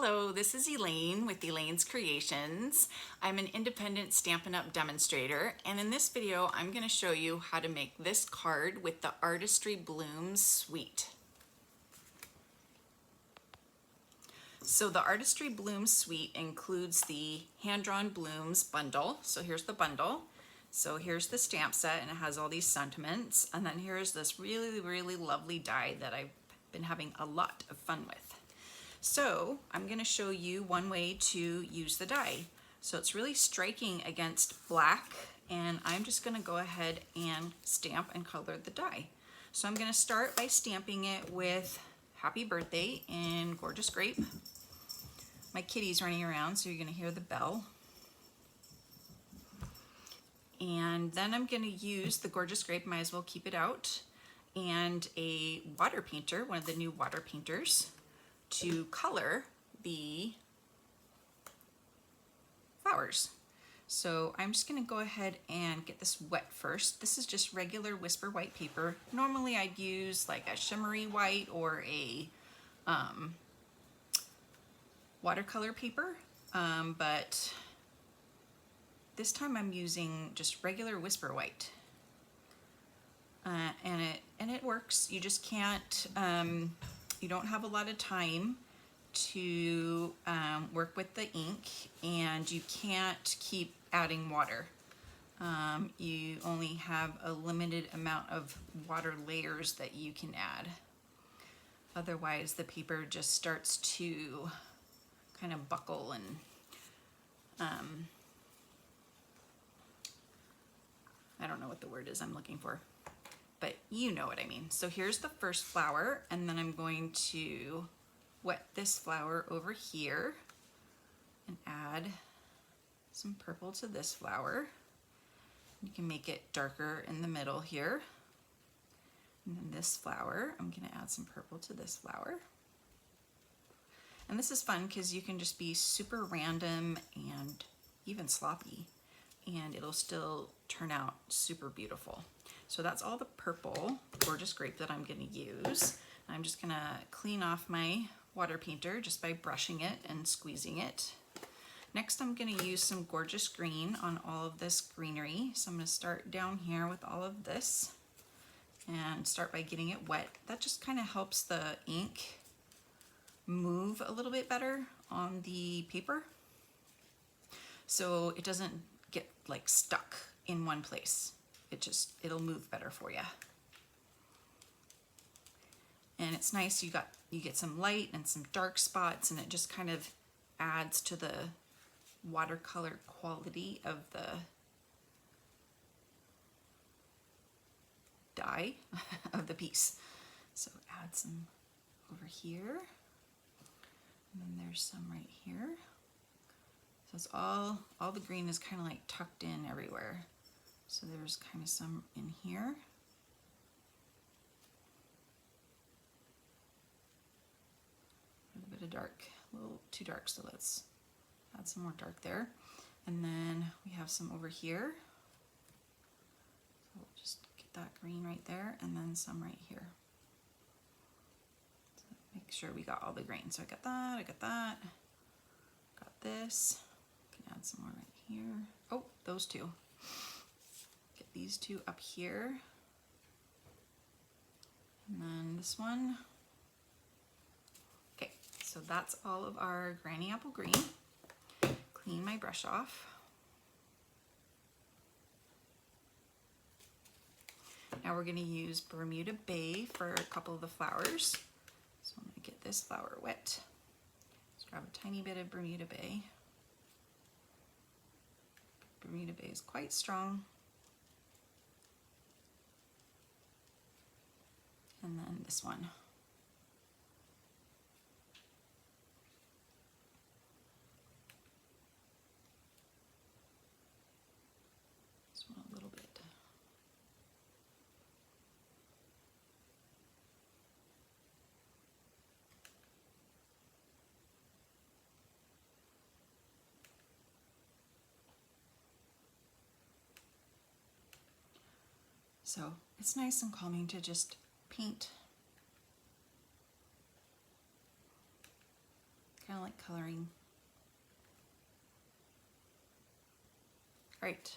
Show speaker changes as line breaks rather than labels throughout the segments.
Hello, this is Elaine with Elaine's Creations. I'm an independent Stampin' Up! Demonstrator, and in this video I'm going to show you how to make this card with the Artistry Blooms Suite. So the Artistry Blooms Suite includes the hand-drawn blooms bundle. So here's the bundle. So here's the stamp set, and it has all these sentiments, and then here's this really lovely die that I've been having a lot of fun with. So I'm going to show you one way to use the die. So it's really striking against black, and I'm just going to go ahead and stamp and color the die. So I'm going to start by stamping it with Happy Birthday in Gorgeous Grape. My kitty's running around, so you're going to hear the bell. And then I'm going to use the Gorgeous Grape, might as well keep it out, and a water painter, one of the new water painters, to color the flowers. So I'm just going to go ahead and get this wet first. This is just regular Whisper white paper. Normally I'd use like a shimmery white or a watercolor paper, but this time I'm using just regular Whisper white, and it works. You just can't. You don't have a lot of time to work with the ink, and you can't keep adding water. You only have a limited amount of water layers that you can add. Otherwise, the paper just starts to kind of buckle and I don't know what the word is I'm looking for, but you know what I mean. So here's the first flower, and then I'm going to wet this flower over here and add some purple to this flower. You can make it darker in the middle here. And then this flower, I'm going to add some purple to this flower. And this is fun because you can just be super random and even sloppy, and it'll still turn out super beautiful. So that's all the purple Gorgeous Grape that I'm going to use. I'm just going to clean off my water painter just by brushing it and squeezing it. Next, I'm going to use some Gorgeous Green on all of this greenery. So I'm going to start down here with all of this and start by getting it wet. That just kind of helps the ink move a little bit better on the paper, so it doesn't get like stuck in one place. It'll move better for you. And it's nice, you get some light and some dark spots, and it just kind of adds to the watercolor quality of the die of the piece. So add some over here, and then there's some right here. So it's all the green is kind of like tucked in everywhere. So there's kind of some in here. A little bit of dark, a little too dark, so let's add some more dark there. And then we have some over here. So we'll just get that green right there, and then some right here. So make sure we got all the green. So I got that, got this. Can add some more right here. Oh, those two. Get these two up here. And then this one. Okay, so that's all of our Granny Apple Green. Clean my brush off. Now we're going to use Bermuda Bay for a couple of the flowers. So I'm going to get this flower wet. Just grab a tiny bit of Bermuda Bay. Bermuda Bay is quite strong. And then this one. This one a little bit. So it's nice and calming to just paint kind of like coloring. All right,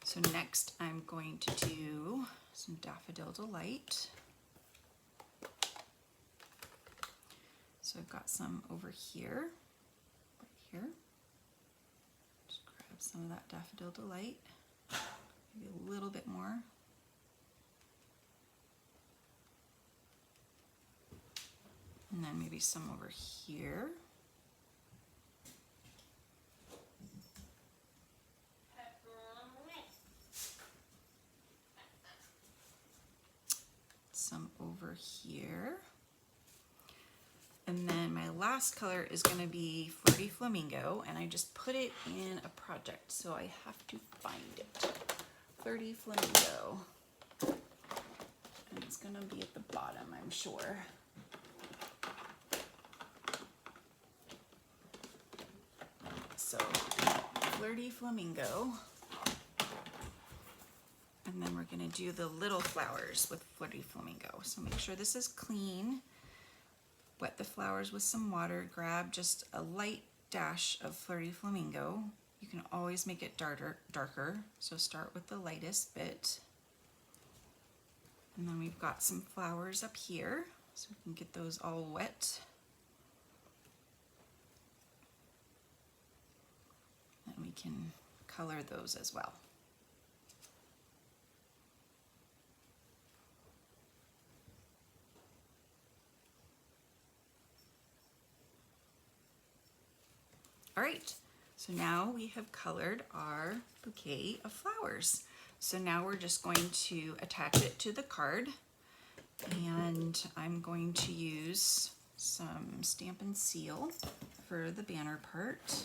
so next I'm going to do some Daffodil Delight. So I've got some over here, right here. Just grab some of that Daffodil Delight, maybe a little bit more. And then maybe some over here. Some over here. And then my last color is going to be Flirty Flamingo, and I just put it in a project, so I have to find it. Flirty Flamingo. And it's going to be at the bottom, I'm sure. So, Flirty Flamingo. And then we're going to do the little flowers with Flirty Flamingo. So make sure this is clean. Wet the flowers with some water. Grab just a light dash of Flirty Flamingo. You can always make it darker. So start with the lightest bit. And then we've got some flowers up here. So we can get those all wet. And we can color those as well. All right, so now we have colored our bouquet of flowers. So now we're just going to attach it to the card, and I'm going to use some Stampin' Seal for the banner part.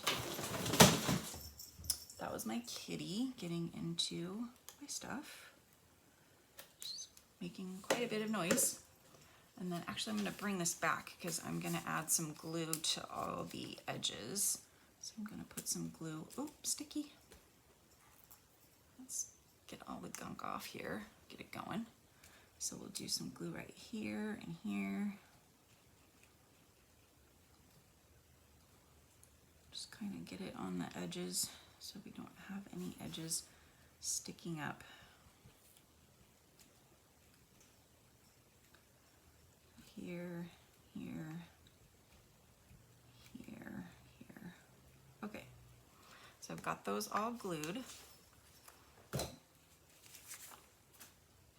That was my kitty getting into my stuff. Just making quite a bit of noise. And then actually I'm going to bring this back because I'm going to add some glue to all the edges. So I'm going to put some glue, oh, sticky. Let's get all the gunk off here, get it going. So we'll do some glue right here and here. Just kind of get it on the edges so we don't have any edges sticking up. Here, here, here. Okay, so I've got those all glued.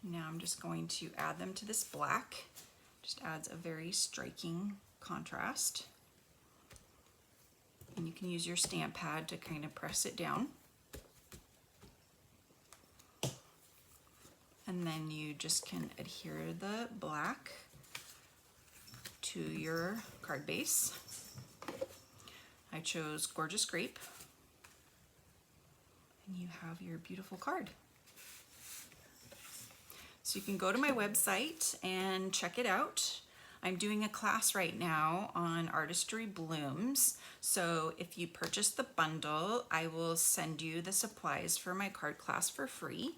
Now I'm just going to add them to this black. Just adds a very striking contrast. And you can use your stamp pad to kind of press it down. And then you just can adhere the black to your card base. I chose Gorgeous Grape, and you have your beautiful card. So you can go to my website and check it out. I'm doing a class right now on Artistry Blooms. So if you purchase the bundle, I will send you the supplies for my card class for free.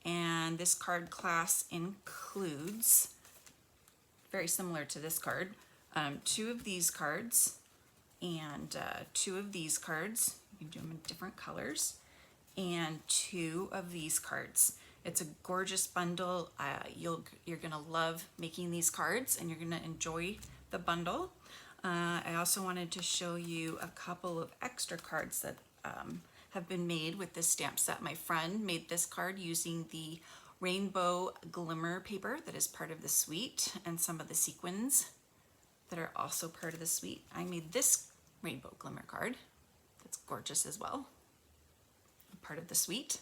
And this card class includes, very similar to this card, 2 of these cards and 2 of these cards. You can do them in different colors, and 2 of these cards. It's a gorgeous bundle. You're gonna love making these cards, and you're gonna enjoy the bundle. I also wanted to show you a couple of extra cards that have been made with this stamp set. My friend made this card using the rainbow glimmer paper that is part of the suite, and some of the sequins that are also part of the suite. I made this rainbow glimmer card that's gorgeous as well, part of the suite.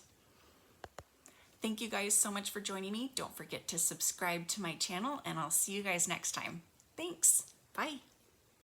Thank you guys so much for joining me. Don't forget to subscribe to my channel, and I'll see you guys next time. Thanks. Bye.